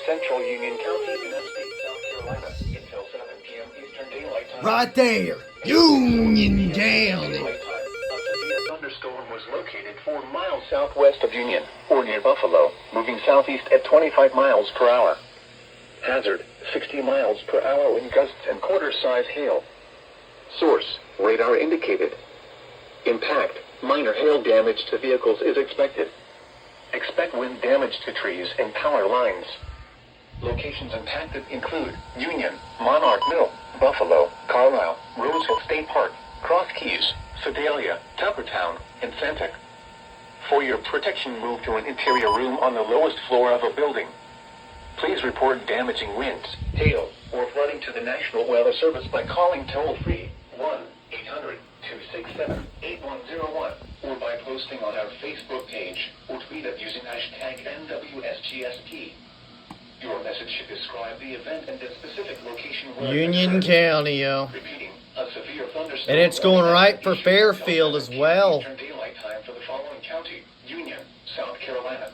central Union County in upstate South Carolina until 7 p.m. Eastern Daylight Time. Right there. Union County. A severe thunderstorm was located 4 miles southwest of Union, or near Buffalo, moving southeast at 25 miles per hour. Hazard, 60 miles per hour wind gusts and quarter-size hail. Source, radar indicated. Impact, minor hail damage to vehicles is expected. Expect wind damage to trees and power lines. Locations impacted include Union, Monarch Mill, Buffalo, Carlisle, Rosehill State Park, Cross Keys, Sedalia, Tuckertown, and Santic. For your protection, move to an interior room on the lowest floor of a building. Please report damaging winds, hail, or flooding to the National Weather Service by calling toll-free 1-800-267-8101 or by posting on our Facebook page or tweet it using hashtag NWSGST. Your message should describe the event and the specific location where Union County, yo. Repeating, a severe thunderstorm. And it's going right for Fairfield as well. Eastern Daylight Time for the following county: Union, South Carolina.